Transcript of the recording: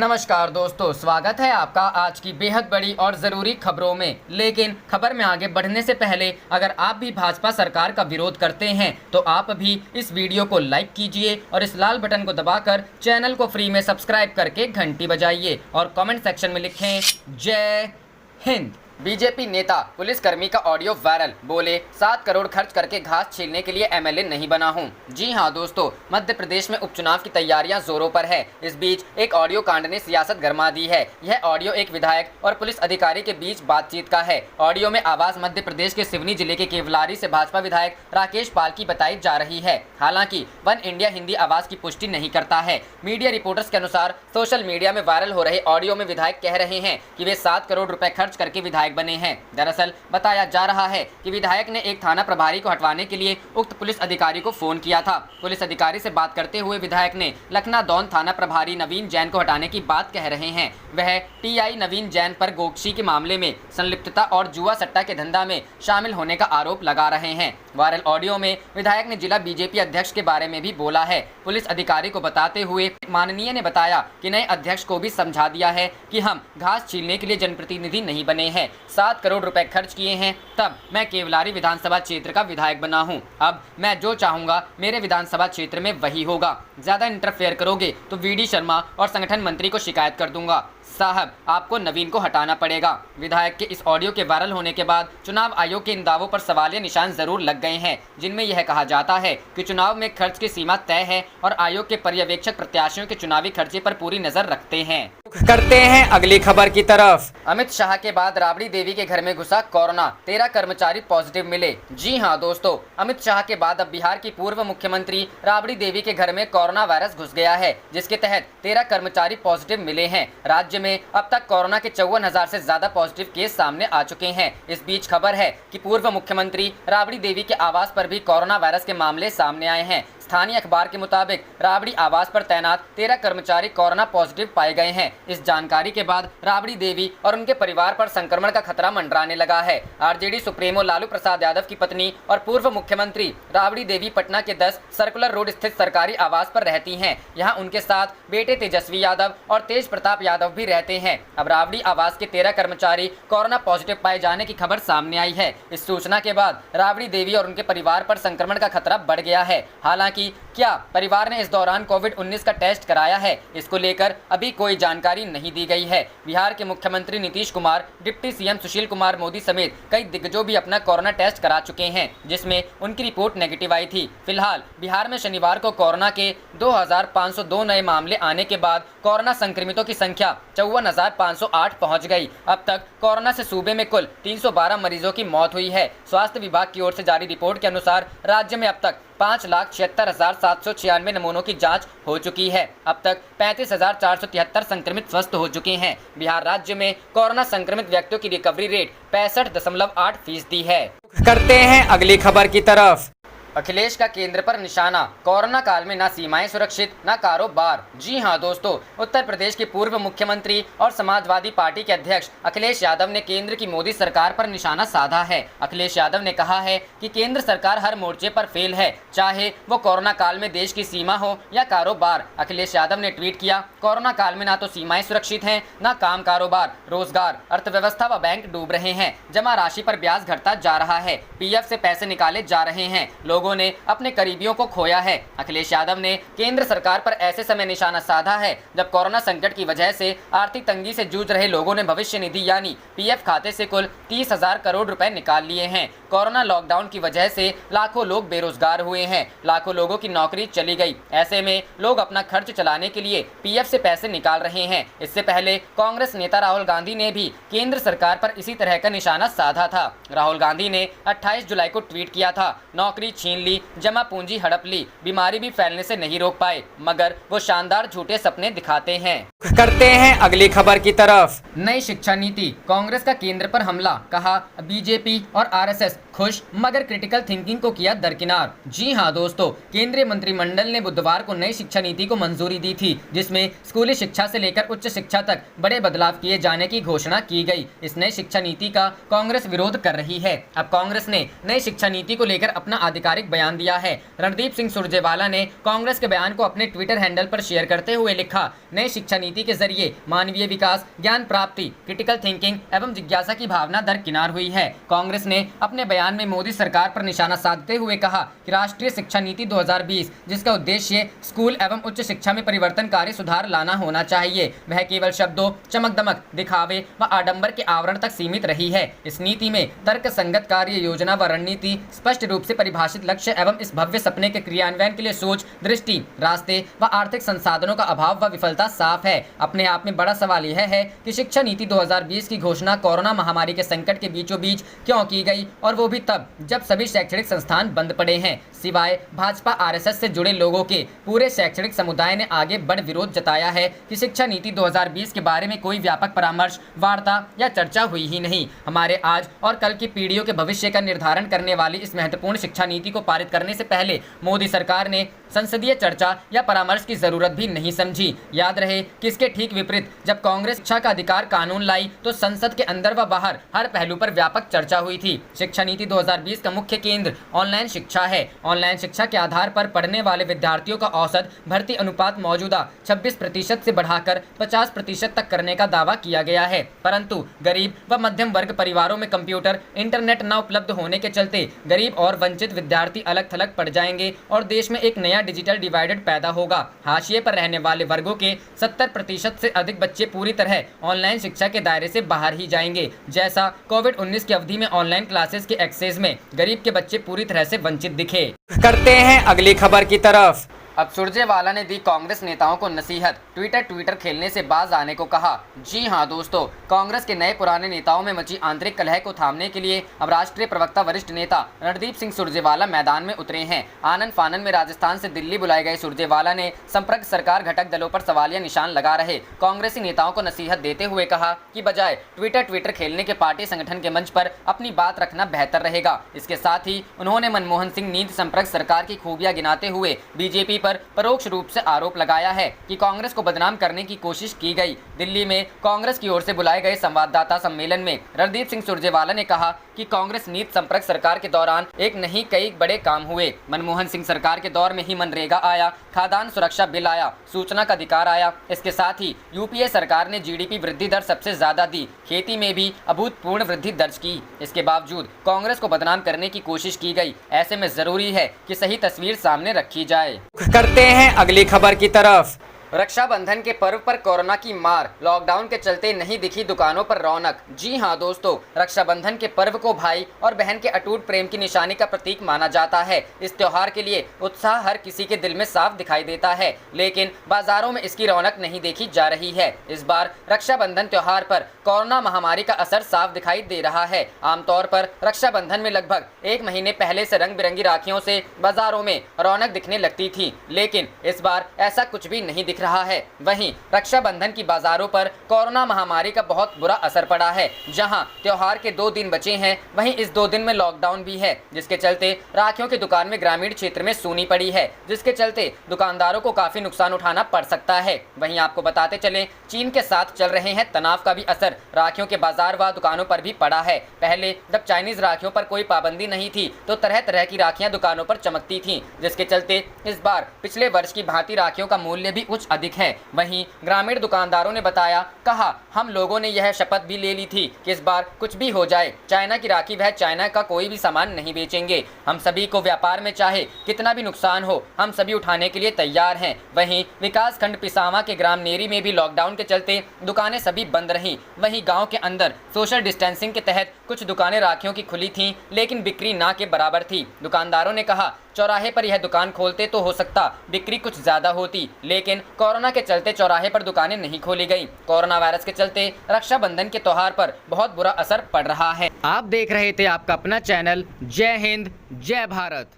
नमस्कार दोस्तों, स्वागत है आपका आज की बेहद बड़ी और ज़रूरी खबरों में। लेकिन खबर में आगे बढ़ने से पहले अगर आप भी भाजपा सरकार का विरोध करते हैं तो आप भी इस वीडियो को लाइक कीजिए और इस लाल बटन को दबाकर चैनल को फ्री में सब्सक्राइब करके घंटी बजाइए और कमेंट सेक्शन में लिखें जय हिंद। बीजेपी नेता पुलिसकर्मी का ऑडियो वायरल, बोले 7 करोड़ खर्च करके घास छीलने के लिए एमएलए नहीं बना हूं। जी हां दोस्तों, मध्य प्रदेश में उपचुनाव की तैयारियां जोरों पर है। इस बीच एक ऑडियो कांड ने सियासत गरमा दी है। यह ऑडियो एक विधायक और पुलिस अधिकारी के बीच बातचीत का है। ऑडियो में आवाज मध्य प्रदेश के सिवनी जिले के केवलारी से भाजपा विधायक राकेश पाल की बताई जा रही है। हालांकि वन इंडिया हिंदी आवाज की पुष्टि नहीं करता है। मीडिया रिपोर्टर्स के अनुसार सोशल मीडिया में वायरल हो रहे ऑडियो में विधायक कह रहे हैं कि वे 7 करोड़ रुपए खर्च करके विधायक बने हैं। दरअसल बताया जा रहा है कि विधायक ने एक थाना प्रभारी को हटवाने के लिए उक्त पुलिस अधिकारी को फोन किया था। पुलिस अधिकारी से बात करते हुए विधायक ने लखनादौन थाना प्रभारी नवीन जैन को हटाने की बात कह रहे हैं। वह टीआई नवीन जैन पर गोकशी के मामले में संलिप्तता और जुआ सट्टा के धंधा में शामिल होने का आरोप लगा रहे हैं। वायरल ऑडियो में विधायक ने जिला बीजेपी अध्यक्ष के बारे में भी बोला है। पुलिस अधिकारी को बताते हुए माननीय ने बताया कि नए अध्यक्ष को भी समझा दिया है कि हम घास छीलने के लिए जनप्रतिनिधि नहीं बने हैं। 7 करोड़ रुपए खर्च किए हैं, तब मैं केवलारी विधानसभा क्षेत्र का विधायक बना हूं। अब मैं जो चाहूंगा मेरे विधानसभा क्षेत्र में वही होगा। ज्यादा इंटरफेयर करोगे तो वीडी शर्मा और संगठन मंत्री को शिकायत कर दूंगा। साहब, आपको नवीन को हटाना पड़ेगा। विधायक के इस ऑडियो के वायरल होने के बाद चुनाव आयोग के इन दावों पर सवालिया निशान जरूर लग गए हैं, जिनमें यह कहा जाता है कि चुनाव में खर्च की सीमा तय है और आयोग के पर्यवेक्षक प्रत्याशियों के चुनावी खर्चे पर पूरी नजर रखते हैं। करते हैं अगली खबर की तरफ। अमित शाह के बाद राबड़ी देवी के घर में घुसा कोरोना, 13 कर्मचारी पॉजिटिव मिले। जी हां दोस्तों, अमित शाह के बाद अब बिहार की पूर्व मुख्यमंत्री राबड़ी देवी के घर में कोरोना वायरस घुस गया है, जिसके तहत 13 कर्मचारी पॉजिटिव मिले हैं। राज्य में अब तक कोरोना के 54,000 से ज्यादा पॉजिटिव केस सामने आ चुके हैं। इस बीच खबर है कि पूर्व मुख्यमंत्री राबड़ी देवी के आवास पर भी कोरोना वायरस के मामले सामने आए हैं। स्थानीय अखबार के मुताबिक राबड़ी आवास पर तैनात 13 कर्मचारी कोरोना पॉजिटिव पाए गए हैं। इस जानकारी के बाद राबड़ी देवी और उनके परिवार पर संक्रमण का खतरा मंडराने लगा है। आरजेडी सुप्रीमो लालू प्रसाद यादव की पत्नी और पूर्व मुख्यमंत्री राबड़ी देवी पटना के 10 सर्कुलर रोड स्थित सरकारी आवास पर रहती हैं। यहाँ उनके साथ बेटे तेजस्वी यादव और तेज प्रताप यादव भी रहते हैं। अब राबड़ी आवास के 13 कर्मचारी कोरोना पॉजिटिव पाए जाने की खबर सामने आई है। इस सूचना के बाद राबड़ी देवी और उनके परिवार पर संक्रमण का खतरा बढ़ गया है। हालांकि क्या परिवार ने इस दौरान कोविड-19 का टेस्ट कराया है, इसको लेकर अभी कोई जानकारी नहीं दी गई है। बिहार के मुख्यमंत्री नीतीश कुमार, डिप्टी सीएम सुशील कुमार मोदी समेत कई दिग्गजों भी अपना कोरोना टेस्ट करा चुके हैं, जिसमें उनकी रिपोर्ट नेगेटिव आई थी। फिलहाल बिहार में शनिवार को कोरोना के 2502 नए मामले आने के बाद कोरोना संक्रमितों की संख्या 54,508 पहुंच गई। अब तक कोरोना से सूबे में कुल 312 मरीजों की मौत हुई है। स्वास्थ्य विभाग की ओर से जारी रिपोर्ट के अनुसार राज्य में अब तक 5,76,796 नमूनों की जांच हो चुकी है। अब तक 35,473 संक्रमित स्वस्थ हो चुके हैं। बिहार राज्य में कोरोना संक्रमित व्यक्तियों की रिकवरी रेट 65.8% है। करते हैं अगली खबर की तरफ। अखिलेश का केंद्र पर निशाना, कोरोना काल में ना सीमाएं सुरक्षित ना कारोबार। जी हां दोस्तों, उत्तर प्रदेश के पूर्व मुख्यमंत्री और समाजवादी पार्टी के अध्यक्ष अखिलेश यादव ने केंद्र की मोदी सरकार पर निशाना साधा है। अखिलेश यादव ने कहा है कि केंद्र सरकार हर मोर्चे पर फेल है, चाहे वो कोरोना काल में देश की सीमा हो या कारोबार। अखिलेश यादव ने ट्वीट किया, कोरोना काल में ना तो सीमाएं सुरक्षित हैं, ना काम कारोबार, रोजगार, अर्थव्यवस्था व बैंक डूब रहे हैं, जमा राशि पर ब्याज घटता जा रहा है, पीएफ से पैसे निकाले जा रहे हैं, लोगों ने अपने करीबियों को खोया है। अखिलेश यादव ने केंद्र सरकार पर ऐसे समय निशाना साधा है जब कोरोना संकट की वजह से आर्थिक तंगी से जूझ रहे लोगों ने भविष्य निधि यानी पीएफ खाते से कुल 30,000 करोड़ रुपए निकाल लिए हैं। कोरोना लॉकडाउन की वजह से लाखों लोग बेरोजगार हुए हैं, लाखों लोगों की नौकरी चली गई। ऐसे में लोग अपना खर्च चलाने के लिए पीएफ से पैसे निकाल रहे हैं। इससे पहले कांग्रेस नेता राहुल गांधी ने भी केंद्र सरकार पर इसी तरह का निशाना साधा था। राहुल गांधी ने 28 जुलाई को ट्वीट किया था, नौकरी छीन ली, जमा पूंजी हड़प ली, बीमारी भी फैलने से नहीं रोक पाए, मगर वो शानदार झूठे सपने दिखाते हैं। करते हैं अगली खबर की तरफ। नई शिक्षा नीति, कांग्रेस का केंद्र पर हमला, कहा बीजेपी और आरएसएस खुश, मगर क्रिटिकल थिंकिंग को किया दरकिनार। जी हां दोस्तों, केंद्रीय मंत्रिमंडल ने बुधवार को नई शिक्षा नीति को मंजूरी दी थी, जिसमें स्कूली शिक्षा से लेकर उच्च शिक्षा तक बड़े बदलाव किए जाने की घोषणा की गई। इस नई शिक्षा नीति का कांग्रेस विरोध कर रही है। अब कांग्रेस ने नई शिक्षा नीति को लेकर अपना आधिकारिक बयान दिया है। रणदीप सिंह सुरजेवाला ने कांग्रेस के बयान को अपने ट्विटर हैंडल पर शेयर करते हुए लिखा, नई शिक्षा नीति के जरिए मानवीय विकास, ज्ञान प्राप्ति, क्रिटिकल थिंकिंग एवं जिज्ञासा की भावना दरकिनार हुई है। कांग्रेस ने अपने बयान में मोदी सरकार पर निशाना साधते हुए कहा कि राष्ट्रीय शिक्षा नीति 2020, जिसका उद्देश्य स्कूल एवं उच्च शिक्षा में परिवर्तनकारी सुधार लाना होना चाहिए, वह केवल शब्दों, चमक दमक, दिखावे व आडंबर के आवरण तक सीमित रही है। इस नीति में तर्क संगत कार्य योजना व रणनीति, स्पष्ट रूप से परिभाषित लक्ष्य एवं इस भव्य सपने के क्रियान्वयन के लिए सोच, दृष्टि, रास्ते व आर्थिक संसाधनों का अभाव व विफलता साफ है। अपने आप में बड़ा सवाल यह है कि शिक्षा नीति 2020 की घोषणा कोरोना महामारी के संकट के बीचों बीच क्यों की गई, और वो भी तब जब सभी शैक्षणिक संस्थान बंद पड़े हैं। सिवाय भाजपा आरएसएस से जुड़े लोगों के पूरे शैक्षणिक समुदाय ने आगे बढ़ विरोध जताया है कि शिक्षा नीति 2020 के बारे में कोई व्यापक परामर्श, वार्ता या चर्चा हुई ही नहीं। हमारे आज और कल की पीढ़ियों के भविष्य का निर्धारण करने वाली इस महत्वपूर्ण शिक्षा नीति को पारित करने से पहले मोदी सरकार ने संसदीय चर्चा या परामर्श की जरूरत भी नहीं समझी। याद रहे कि इसके ठीक विपरीत जब कांग्रेस शिक्षा का अधिकार कानून लाई तो संसद के अंदर व बाहर हर पहलू पर व्यापक चर्चा हुई थी। शिक्षा नीति 2020 का मुख्य केंद्र ऑनलाइन शिक्षा है। ऑनलाइन शिक्षा के आधार पर पढ़ने वाले विद्यार्थियों का औसत भर्ती अनुपात मौजूदा 26% से बढ़ाकर 50% तक करने का दावा किया गया है, परंतु गरीब व मध्यम वर्ग परिवारों में कंप्यूटर, इंटरनेट न उपलब्ध होने के चलते गरीब और वंचित विद्यार्थी अलग थलग पड़ जाएंगे और देश में एक नया डिजिटल डिवाइडेड पैदा होगा। हाशिए पर रहने वाले वर्गों के 70% से अधिक बच्चे पूरी तरह ऑनलाइन शिक्षा के दायरे से बाहर ही जाएंगे। जैसा कोविड-19 की अवधि में ऑनलाइन क्लासेस के एक्सेस में गरीब के बच्चे पूरी तरह से वंचित दिखे। करते हैं अगली खबर की तरफ। अब सुरजेवाला ने दी कांग्रेस नेताओं को नसीहत, ट्विटर खेलने से बाज आने को कहा। जी हां दोस्तों, कांग्रेस के नए पुराने नेताओं में मची आंतरिक कलह को थामने के लिए अब राष्ट्रीय प्रवक्ता वरिष्ठ नेता रणदीप सिंह सुरजेवाला मैदान में उतरे हैं। आनन फानन में राजस्थान से दिल्ली बुलाए गए सुरजेवाला ने संपर्क सरकार घटक दलों पर सवालिया निशान लगा रहे कांग्रेसी नेताओं को नसीहत देते हुए कहा कि बजाय ट्विटर खेलने के पार्टी संगठन के मंच पर अपनी बात रखना बेहतर रहेगा। इसके साथ ही उन्होंने मनमोहन सिंह नीति संपर्क सरकार की खूबियां गिनाते हुए बीजेपी पर परोक्ष रूप से आरोप लगाया है कि कांग्रेस को बदनाम करने की कोशिश की गई। दिल्ली में कांग्रेस की ओर से बुलाए गए संवाददाता सम्मेलन में रणदीप सिंह सुरजेवाला ने कहा कि कांग्रेस नीति संपर्क सरकार के दौरान एक नहीं कई बड़े काम हुए। मनमोहन सिंह सरकार के दौर में ही मनरेगा आया, खाद्यान्न सुरक्षा बिल आया, सूचना का अधिकार आया। इसके साथ ही यूपीए सरकार ने जीडीपी वृद्धि दर सबसे ज्यादा दी, खेती में भी अभूतपूर्व वृद्धि दर्ज की। इसके बावजूद कांग्रेस को बदनाम करने की कोशिश की गई। ऐसे में जरूरी है कि सही तस्वीर सामने रखी जाए। करते हैं अगली खबर की तरफ। रक्षाबंधन के पर्व पर कोरोना की मार, लॉकडाउन के चलते नहीं दिखी दुकानों पर रौनक। जी हां दोस्तों, रक्षाबंधन के पर्व को भाई और बहन के अटूट प्रेम की निशानी का प्रतीक माना जाता है। इस त्योहार के लिए उत्साह हर किसी के दिल में साफ दिखाई देता है, लेकिन बाजारों में इसकी रौनक नहीं देखी जा रही है। इस बार रक्षाबंधन त्योहार पर कोरोना महामारी का असर साफ दिखाई दे रहा है। आमतौर पर रक्षाबंधन में लगभग एक महीने पहले से रंग बिरंगी राखियों से बाजारों में रौनक दिखने लगती थी, लेकिन इस बार ऐसा कुछ भी नहीं दिख रहा है। वहीं रक्षाबंधन की बाजारों पर कोरोना महामारी का बहुत बुरा असर पड़ा है। जहां त्योहार के 2 दिन बचे हैं, वहीं इस 2 दिन में लॉकडाउन भी है, जिसके चलते राखियों की दुकान में ग्रामीण क्षेत्र में सूनी पड़ी है, जिसके चलते दुकानदारों को काफी नुकसान उठाना पड़ सकता है। वहीं आपको बताते चलें, चीन के साथ चल रहे हैं तनाव का भी असर राखियों के बाजार व दुकानों पर भी पड़ा है। पहले जब चाइनीज राखियों पर कोई पाबंदी नहीं थी तो तरह तरह की राखियां दुकानों पर चमकती थीं, जिसके चलते इस बार पिछले वर्ष की भांति राखियों का मूल्य भी उच्च अधिक है। वहीं ग्रामीण दुकानदारों ने कहा हम लोगों ने यह शपथ भी ले ली थी कि इस बार कुछ भी हो जाए, चाइना की राखी व चाइना का कोई भी सामान नहीं बेचेंगे। हम सभी को व्यापार में चाहे कितना भी नुकसान हो, हम सभी उठाने के लिए तैयार हैं। वहीं विकास खंड पिसावा के ग्राम नेरी में भी लॉकडाउन के चलते दुकानें सभी बंद रहीं। वहीं गाँव के अंदर सोशल डिस्टेंसिंग के तहत कुछ दुकानें राखियों की खुली थीं, लेकिन बिक्री ना के बराबर थी। दुकानदारों ने कहा चौराहे पर यह दुकान खोलते तो हो सकता बिक्री कुछ ज्यादा होती, लेकिन कोरोना के चलते चौराहे पर दुकानें नहीं खोली गई। कोरोना वायरस के चलते रक्षाबंधन के त्योहार पर बहुत बुरा असर पड़ रहा है। आप देख रहे थे आपका अपना चैनल जय हिंद जय भारत।